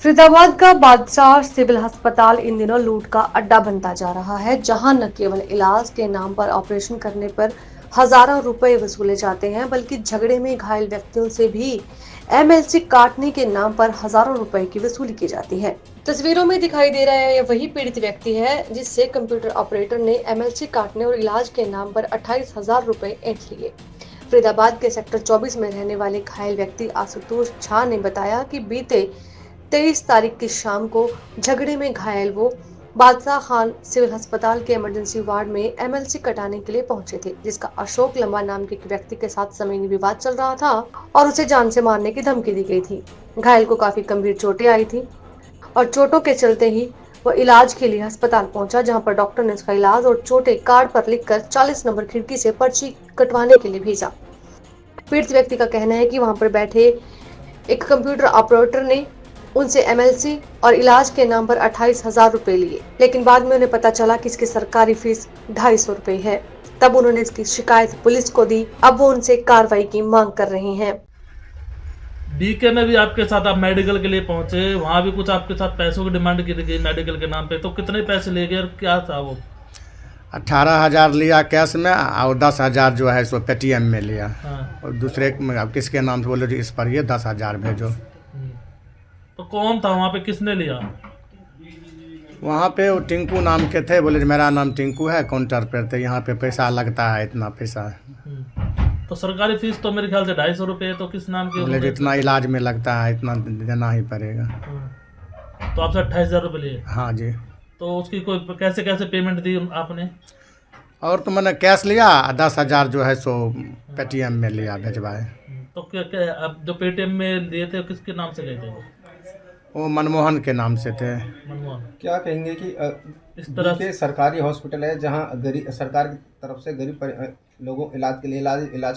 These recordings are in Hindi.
फरीदाबाद का बादशाह सिविल अस्पताल इन दिनों लूट का अड्डा बनता जा रहा है, जहां न केवल इलाज के नाम पर ऑपरेशन करने पर हजारों रुपए वसूले जाते हैं, बल्कि झगड़े में घायल व्यक्तियों से भी एमएलसी काटने के नाम पर हजारों रुपए की वसूली की जाती है। तस्वीरों में दिखाई दे रहा है यह वही पीड़ित व्यक्ति है जिससे कंप्यूटर ऑपरेटर ने एमएलसी काटने और इलाज के नाम पर 28,000 रुपए ऐंठ लिए। फरीदाबाद के सेक्टर 24 में रहने वाले घायल व्यक्ति आशुतोष झा ने बताया कि बीते 23 तारीख की शाम को झगड़े में घायल वो बादशाह खान सिविल अस्पताल के इमरजेंसी वार्ड में एमएलसी कटाने के लिए पहुंचे थे, जिसका अशोक लंबा नाम के एक व्यक्ति के साथ जमीनी विवाद चल रहा था और उसे जान से मारने की धमकी दी गई थी। घायल को काफी गंभीर चोटें आई थी और चोटों के चलते ही वह इलाज के लिए अस्पताल पहुंचा, जहां पर डॉक्टर ने उसका इलाज और चोटें कार्ड पर लिखकर 40 नंबर खिड़की से पर्ची कटवाने के लिए भेजा। पीड़ित व्यक्ति का कहना है कि वहां पर बैठे एक कंप्यूटर ऑपरेटर ने उनसे एमएलसी और इलाज के नाम पर 28,000 रुपए लिए, लेकिन बाद में उन्हें पता चला कि इसकी सरकारी फीस 250 रुपए है। तब उन्होंने इसकी शिकायत पुलिस को दी। अब वो उनसे कार्रवाई की मांग कर रहे हैं। बीके में भी आपके साथ आप मेडिकल के लिए पहुंचे, वहां भी कुछ आपके साथ पैसों की डिमांड की गई मेडिकल के नाम पे, तो कितने पैसे ले गए और क्या था वो? 18,000 लिया कैश में और 10,000 जो है सो पेटीएम में लिया। हाँ। और दूसरे अब किसके नाम से बोले इस पर ये 10,000 भेजो। तो कौन था वहाँ पे, किसने लिया? वहाँ पे वो टिंकू नाम के थे, बोले मेरा नाम टिंकू है, काउंटर पर थे, यहाँ पे पैसा लगता है इतना पैसा। तो सरकारी फीस तो मेरे ख्याल से 250 रुपये है, तो किस नाम के? बोले जितना इलाज में लगता है इतना देना ही पड़ेगा। तो आपसे 28,000 रुपये लिए? हाँ जी। तो उसकी कोई कैसे कैसे पेमेंट दी आपने? और तो मैंने कैश लिया, 10,000 जो है सो पेटीएम में लिया भिजवाए। तो क्या अब जो पेटीएम में दिए थे किसके नाम से गए थे वो मनमोहन के नाम से थे। मनमोहन। क्या कहेंगे कि इस तरह के सरकारी हॉस्पिटल है जहां गरीब सरकार की तरफ से गरीब लोगों इलाज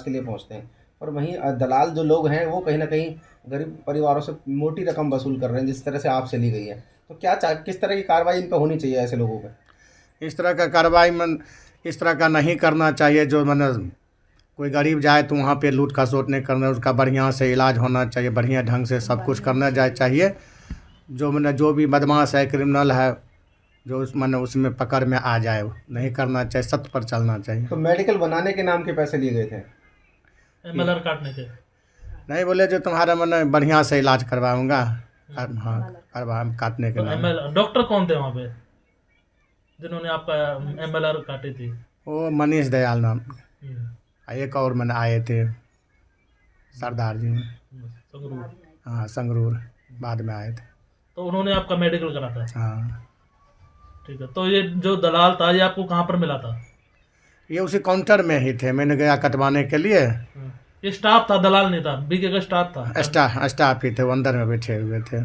के लिए पहुंचते हैं, और वहीं दलाल जो लोग हैं वो कहीं ना कहीं गरीब परिवारों से मोटी रकम वसूल कर रहे हैं, जिस तरह से आपसे ली गई है। तो क्या किस तरह की कार्रवाई इन पर होनी चाहिए ऐसे लोगों पर? इस तरह का कार्रवाई इस तरह का नहीं करना चाहिए। जो मैंने कोई गरीब जाए तो वहाँ पे लूट खसोट नहीं करना, उसका बढ़िया से इलाज होना चाहिए, बढ़िया ढंग से सब कुछ करना चाहिए। जो भी बदमाश है, क्रिमिनल है, जो उसमें पकड़ में आ जाए, नहीं करना चाहिए, सत्य पर चलना चाहिए। तो मेडिकल बनाने के नाम के पैसे लिए गए थे, एमएलआर काटने के? नहीं, बोले जो तुम्हारा बढ़िया से इलाज करवाऊंगा। हाँ, काटने के नाम। डॉक्टर कौन थे वहाँ पे जिन्होंने आपका एमएलआर काटी थी? वो मनीष दयाल नाम, एक और मैंने आए थे सरदार जी। संगरूर? हाँ, संगरूर बाद में आए थे। तो उन्होंने आपका मेडिकल करा था? हाँ। ठीक है। तो ये जो दलाल था ये आपको कहाँ पर मिला था? ये उसी काउंटर में ही थे, मैंने गया कटवाने के लिए। ये स्टाफ था, दलाल नहीं था? बीके का स्टाफ था? स्टाफ ही थे, वो अंदर में बैठे हुए थे।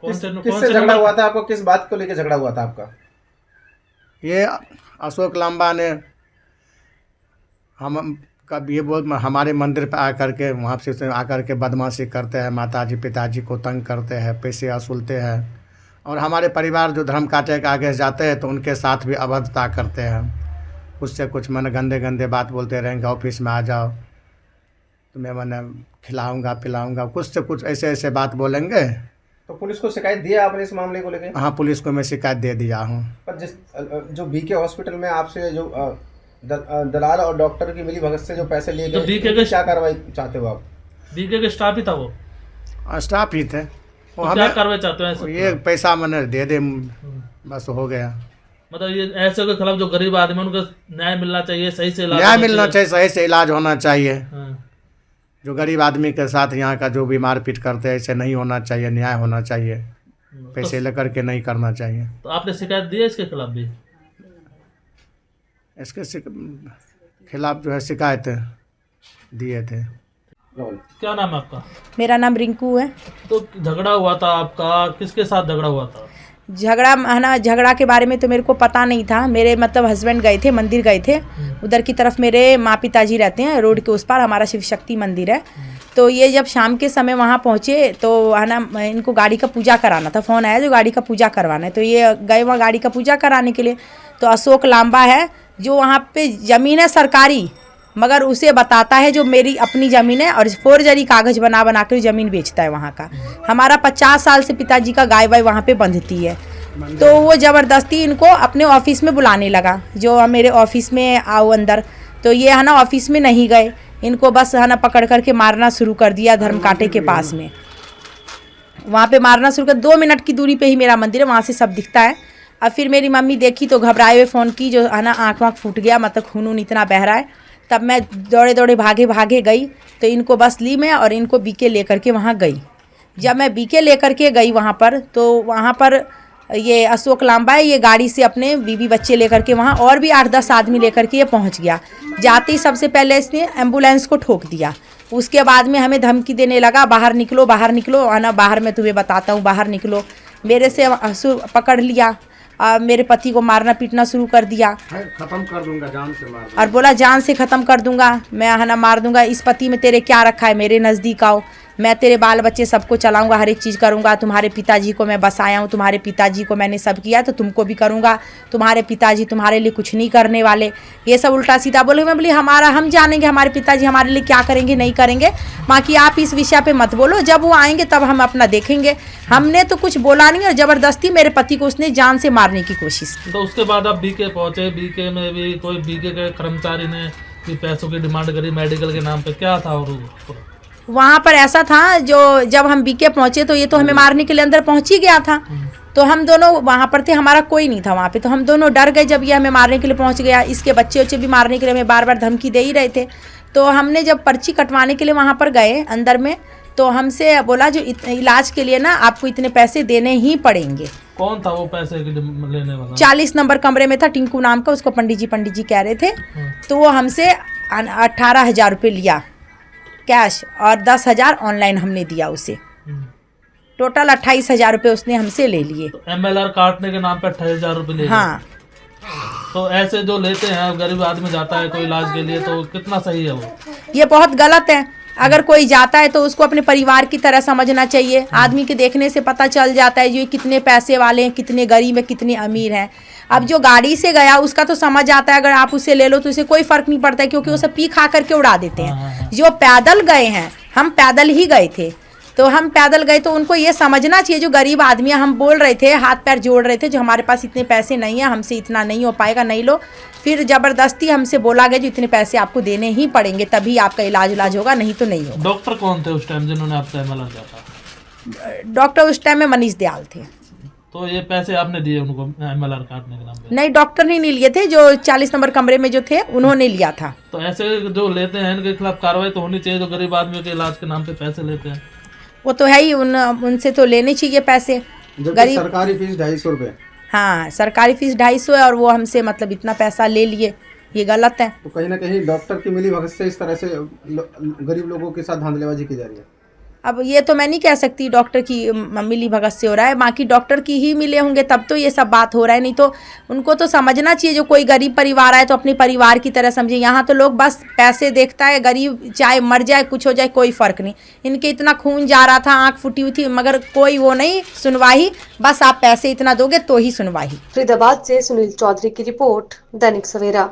किससे झगड़ा हुआ था आपको? किस बात को लेकर झगड़ा हुआ था आपका? ये अशोक लांबा ने हमारे मंदिर पर आकर के वहाँ से आकर के बदमाशी करते हैं, माताजी पिताजी को तंग करते हैं, पैसे वसूलते हैं, और हमारे परिवार जो धर्म काटे के आगे जाते हैं तो उनके साथ भी अभद्रता करते हैं। उससे कुछ गंदे गंदे बात बोलते रहेंगे, ऑफिस में आ जाओ तुम्हें खिलाऊंगा पिलाऊंगा, कुछ से कुछ ऐसे ऐसे बात बोलेंगे। तो पुलिस को शिकायत दिया आपने इस मामले को लेकर? हाँ, पुलिस को मैं शिकायत दे दिया हूँ। पर जो बीके हॉस्पिटल में आपसे जो दलाल और डॉक्टर की मिली भगत से जो पैसे लिए गए, बीके के क्या कार्रवाई चाहते हो आप? बीके के स्टाफ ही था वो? स्टाफ ही थे वो। तो क्या कार्रवाई चाहते हो? ये पैसा मैंने दे दे, बस हो गया। मतलब ये ऐसे के खिलाफ जो गरीब आदमी उनको न्याय मिलना चाहिए, सही से इलाज न्याय मिलना चाहिए, सही से इलाज होना चाहिए। हाँ। जो गरीब आदमी के साथ यहाँ का जो भी मारपीट करते हैं, ऐसे नहीं होना चाहिए, न्याय होना चाहिए, पैसे लेकर के नहीं करना चाहिए। तो आपने शिकायत दी है इसके खिलाफ भी? इसके खिलाफ जो है शिकायत दिए थे। क्या नाम है आपका? मेरा नाम रिंकू है। तो झगड़ा हुआ था आपका, किसके साथ झगड़ा हुआ था? झगड़ा के बारे में तो मेरे को पता नहीं था। मेरे हस्बैंड गए थे, मंदिर गए थे, उधर की तरफ मेरे माँ पिताजी रहते हैं, रोड के उस पार हमारा शिव शक्ति मंदिर है। तो ये जब शाम के समय वहाँ पहुँचे तो इनको गाड़ी का पूजा कराना था, फ़ोन आया जो गाड़ी का पूजा करवाना है, तो ये गए वहाँ गाड़ी का पूजा कराने के लिए। तो अशोक लांबा है जो वहाँ पे ज़मीन है सरकारी, मगर उसे बताता है जो मेरी अपनी ज़मीन है और फोर्जरी कागज़ बना बना कर ज़मीन बेचता है वहाँ का। हमारा 50 साल से पिताजी का गाय वाय वहाँ पे बंधती है, तो वो ज़बरदस्ती इनको अपने ऑफिस में बुलाने लगा, जो मेरे ऑफिस में आओ अंदर। तो ये है ना ऑफिस में नहीं गए, इनको बस है ना पकड़ करके मारना शुरू कर दिया धर्म कांटे के पास में। वहाँ पे मारना शुरू कर, 2 मिनट की दूरी पे ही मेरा मंदिर है, वहाँ से सब दिखता है। अब फिर मेरी मम्मी देखी तो घबराए हुए फ़ोन की, जो है ना आँख वाँख फूट गया, मतलब खून इतना बह रहा है। तब मैं दौड़े दौड़े भागे गई, तो इनको बस ली मैं और इनको बीके लेकर के वहाँ गई। जब मैं बीके लेकर के गई वहाँ पर, तो वहाँ पर ये अशोक लांबा है, ये गाड़ी से अपने बीवी बच्चे लेकर के वहाँ और भी 8-10 आदमी लेकर के ये पहुँच गया। जाते ही सबसे पहले इसने एम्बुलेंस को ठोक दिया, उसके बाद में हमें धमकी देने लगा, बाहर निकलो आना, बाहर मैं तुम्हें बताता हूँ, बाहर निकलो। मेरे से पकड़ लिया, मेरे पति को मारना पीटना शुरू कर दिया, खत्म कर दूंगा, जान से मार दूंगा। और बोला जान से ख़त्म कर दूंगा, मैं है ना मार दूंगा। इस पति में तेरे क्या रखा है, मेरे नज़दीक आओ, मैं तेरे बाल बच्चे सबको चलाऊंगा, हर एक चीज़ करूंगा। तुम्हारे पिताजी को मैं बसाया हूँ, तुम्हारे पिताजी को मैंने सब किया, तो तुमको भी करूंगा। तुम्हारे पिताजी तुम्हारे लिए कुछ नहीं करने वाले, ये सब उल्टा सीधा बोले। मैं बोली हम जानेंगे हमारे पिताजी हमारे लिए क्या करेंगे नहीं करेंगे, बाकी आप इस विषय पे मत बोलो, जब वो आएंगे तब हम अपना देखेंगे। हमने तो कुछ बोला नहीं, और ज़बरदस्ती मेरे पति को उसने जान से मारने की कोशिश की। तो उसके बाद आप बीके पहुंचे, बीके में भी कोई बीके के कर्मचारी ने भी पैसों की डिमांड करी मेडिकल के नाम पे, क्या था? और वहाँ पर ऐसा था, जो जब हम बीके पहुँचे तो ये तो हमें मारने के लिए अंदर पहुँच ही गया था, तो हम दोनों वहाँ पर थे, हमारा कोई नहीं था वहाँ पे, तो हम दोनों डर गए जब ये हमें मारने के लिए पहुँच गया। इसके बच्चे भी मारने के लिए हमें बार बार धमकी दे ही रहे थे। तो हमने जब पर्ची कटवाने के लिए वहाँ पर गए अंदर में, तो हमसे बोला जो इलाज के लिए ना आपको इतने पैसे देने ही पड़ेंगे। कौन था वो पैसे लेने वाला? 40 नंबर कमरे में था, टिंकू नाम का, उसको पंडित जी कह रहे थे। तो वो हमसे 18,000 रुपये लिया कैश, और 10,000 ऑनलाइन हमने दिया उसे। टोटल 28,000 रुपये उसने हमसे ले लिए। तो MLR काटने के नाम पे 28,000 रुपये ले? हाँ। तो ऐसे जो लेते हैं, गरीब आदमी जाता है कोई इलाज के लिए, तो कितना सही है वो? ये बहुत गलत है। अगर कोई जाता है तो उसको अपने परिवार की तरह समझना चाहिए। आदमी के देखने से पता चल जाता है जो कितने पैसे वाले हैं, कितने गरीब हैं, कितने अमीर हैं। अब जो गाड़ी से गया उसका तो समझ आता है, अगर आप उसे ले लो तो उसे कोई फर्क नहीं पड़ता है, क्योंकि वो सब पी खा करके उड़ा देते हैं। जो पैदल गए हैं, हम पैदल ही गए थे, तो हम पैदल गए, तो उनको ये समझना चाहिए, जो गरीब आदमी है, हम बोल रहे थे, हाथ पैर जोड़ रहे थे, जो हमारे पास इतने पैसे नहीं है, हमसे इतना नहीं हो पाएगा, नहीं लो। फिर ज़बरदस्ती हमसे बोला गया जो इतने पैसे आपको देने ही पड़ेंगे, तभी आपका इलाज होगा, नहीं तो नहीं होगा। डॉक्टर कौन थे उस टाइम जिन्होंने आपका MLR किया था? डॉक्टर उस टाइम में मनीष दयाल थे। तो ये पैसे आपने दिए उनको MLR काटने के नाम पे? नहीं, डॉक्टर ने नहीं लिए थे, जो 40 नंबर कमरे में जो थे उन्होंने लिया था। तो ऐसे जो लेते हैं इनके खिलाफ कार्रवाई तो होनी चाहिए, जो गरीब आदमियों के इलाज के नाम पे पैसे लेते हैं। वो तो है ही, उनसे तो लेने चाहिए पैसे। गरीब सरकारी फीस 250 रुपये। हाँ, सरकारी फीस 250 है, और वो हमसे मतलब इतना पैसा ले लिए, ये गलत है। तो कहीं ना कहीं डॉक्टर की मिली भगत से इस तरह से गरीब लोगों के साथ धांधलेबाजी की जा रही है। अब ये तो मैं नहीं कह सकती डॉक्टर की मिली भगत से हो रहा है, बाकी डॉक्टर की ही मिले होंगे तब तो ये सब बात हो रहा है, नहीं तो उनको तो समझना चाहिए, जो कोई गरीब परिवार आए तो अपने परिवार की तरह समझे। यहाँ तो लोग बस पैसे देखता है, गरीब चाहे मर जाए कुछ हो जाए कोई फ़र्क नहीं। इनके इतना खून जा रहा था, आँख फूटी हुई थी, मगर कोई वो नहीं सुनवाई, बस आप पैसे इतना दोगे तो ही सुनवाई। फरीदाबाद से सुनील चौधरी की रिपोर्ट, दैनिक सवेरा।